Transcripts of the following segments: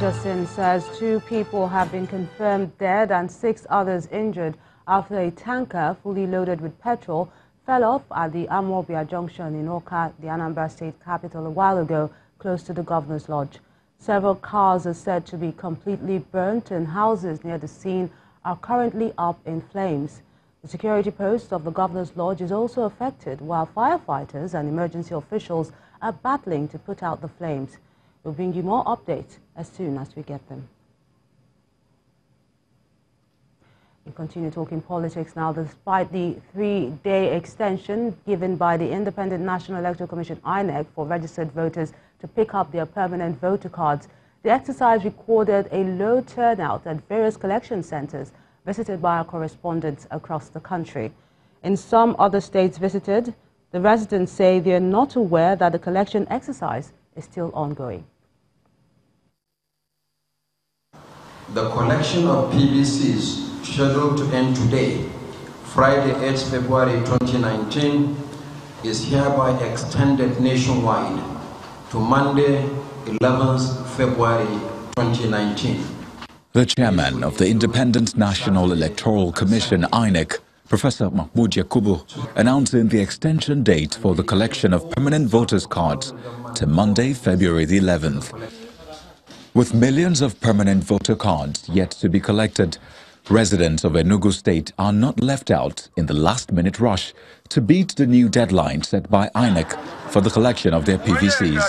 Jasin says 2 people have been confirmed dead and 6 others injured after a tanker fully loaded with petrol fell off at the Amobia junction in Oka, the Anambra State capital, a while ago, close to the Governor's Lodge. Several cars are said to be completely burnt and houses near the scene are currently up in flames. The security post of the Governor's Lodge is also affected, while firefighters and emergency officials are battling to put out the flames. We'll bring you more updates as soon as we get them. We continue talking politics now. Despite the 3-day extension given by the Independent National Electoral Commission (INEC) for registered voters to pick up their permanent voter cards, the exercise recorded a low turnout at various collection centers visited by our correspondents across the country. In some other states visited, the residents say they are not aware that the collection exercise is still ongoing. The collection of PVCs scheduled to end today, Friday 8 February 2019, is hereby extended nationwide to Monday 11th February 2019. The chairman of the Independent National Electoral Commission (INEC), Professor Mahmoud Yakubu, announcing the extension date for the collection of permanent voters' cards to Monday, February the 11th. With millions of permanent voter cards yet to be collected, residents of Enugu State are not left out in the last-minute rush to beat the new deadline set by INEC for the collection of their PVCs.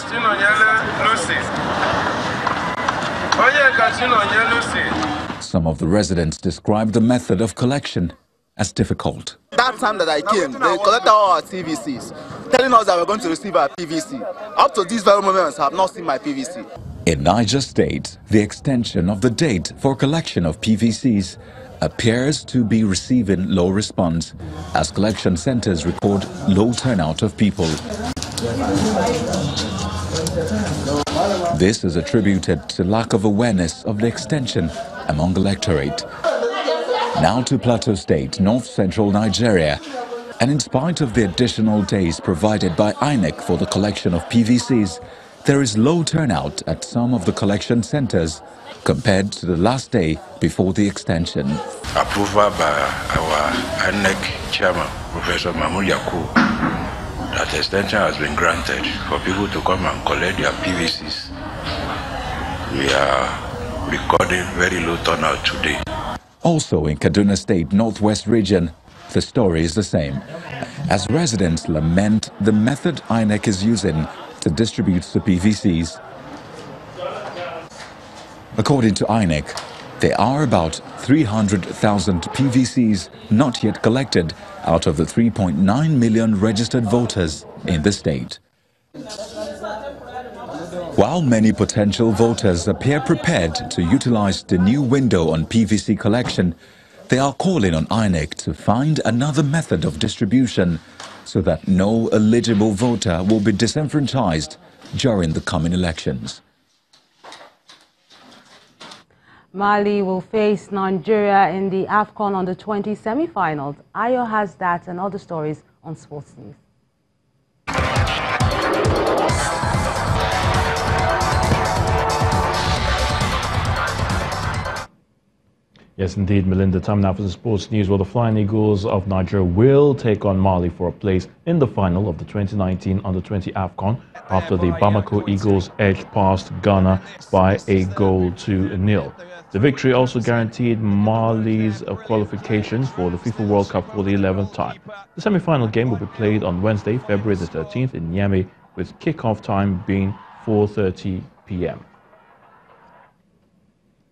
Some of the residents describe the method of collection as difficult. That time that I came, they collected all our PVCs, telling us that we're going to receive our PVC. Up to this very moment, I have not seen my PVC. In Niger State, the extension of the date for collection of PVCs appears to be receiving low response as collection centers record low turnout of people. This is attributed to lack of awareness of the extension among the electorate. Now to Plateau State, north-central Nigeria, and in spite of the additional days provided by INEC for the collection of PVCs, there is low turnout at some of the collection centers compared to the last day before the extension. Approval by our INEC chairman, Professor Mahmoud Yakubu, that extension has been granted for people to come and collect their PVCs. We are recording very low turnout today. Also in Kaduna State, northwest region, the story is the same, as residents lament the method INEC is using to distribute the PVCs. According to INEC, there are about 300,000 PVCs not yet collected out of the 3.9 million registered voters in the state. While many potential voters appear prepared to utilize the new window on PVC collection, they are calling on INEC to find another method of distribution so that no eligible voter will be disenfranchised during the coming elections. Mali will face Nigeria in the AFCON under-20 semi-finals. Ayo has that and other stories on Sports News. Yes, indeed, Melinda. Time now for the sports news, where the Flying Eagles of Nigeria will take on Mali for a place in the final of the 2019 Under-20 AFCON after the Bamako Eagles edged past Ghana by a 1-0. The victory also guaranteed Mali's qualification for the FIFA World Cup for the 11th time. The semi-final game will be played on Wednesday, February the 13th in Niamey, with kick-off time being 4:30 p.m.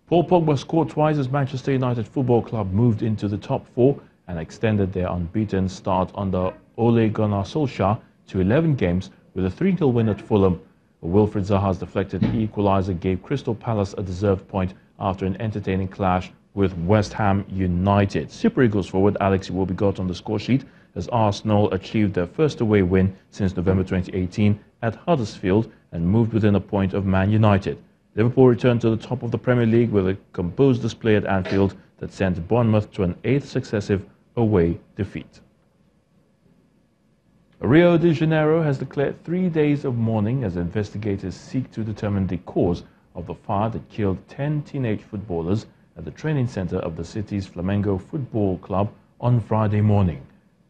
Paul Pogba scored twice as Manchester United Football Club moved into the top 4 and extended their unbeaten start under Ole Gunnar Solskjaer to 11 games with a 3-0 win at Fulham. Wilfried Zaha's deflected equaliser gave Crystal Palace a deserved point after an entertaining clash with West Ham United. Super Eagles forward Alex Iwobi got on the score sheet as Arsenal achieved their first away win since November 2018 at Huddersfield and moved within a point of Man United. Liverpool returned to the top of the Premier League with a composed display at Anfield that sent Bournemouth to an 8th successive away defeat. Rio de Janeiro has declared 3 days of mourning as investigators seek to determine the cause of the fire that killed 10 teenage footballers at the training center of the city's Flamengo Football Club on Friday morning.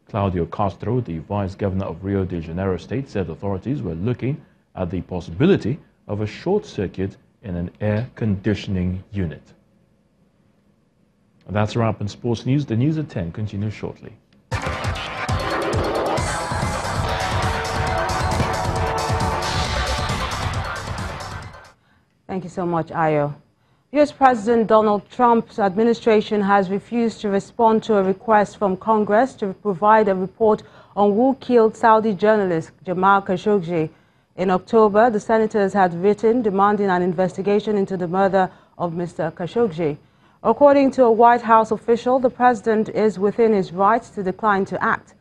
Claudio Castro, the vice governor of Rio de Janeiro state, said authorities were looking at the possibility of a short circuit in an air conditioning unit. That's a wrap on sports news. The news at 10 continues shortly. Thank you so much, Ayo. U.S. President Donald Trump's administration has refused to respond to a request from Congress to provide a report on who killed Saudi journalist Jamal Khashoggi. In October, the senators had written demanding an investigation into the murder of Mr. Khashoggi. According to a White House official, the president is within his rights to decline to act.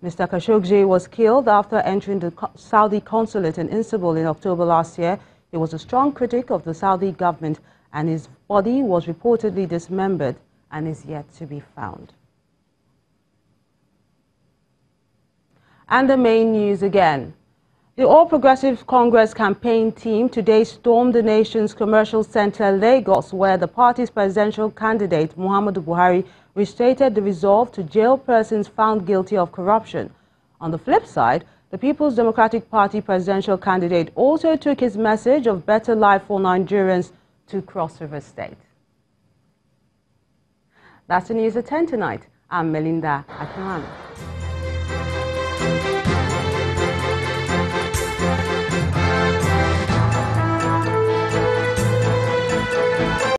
Mr. Khashoggi was killed after entering the Saudi consulate in Istanbul in October last year. He was a strong critic of the Saudi government, and his body was reportedly dismembered and is yet to be found. And the main news again. The All Progressive Congress campaign team today stormed the nation's commercial center, Lagos, where the party's presidential candidate, Muhammadu Buhari, restated the resolve to jail persons found guilty of corruption. On the flip side, the People's Democratic Party presidential candidate also took his message of better life for Nigerians to Cross River State. That's the news at 10 tonight. I'm Melinda Akinwumi.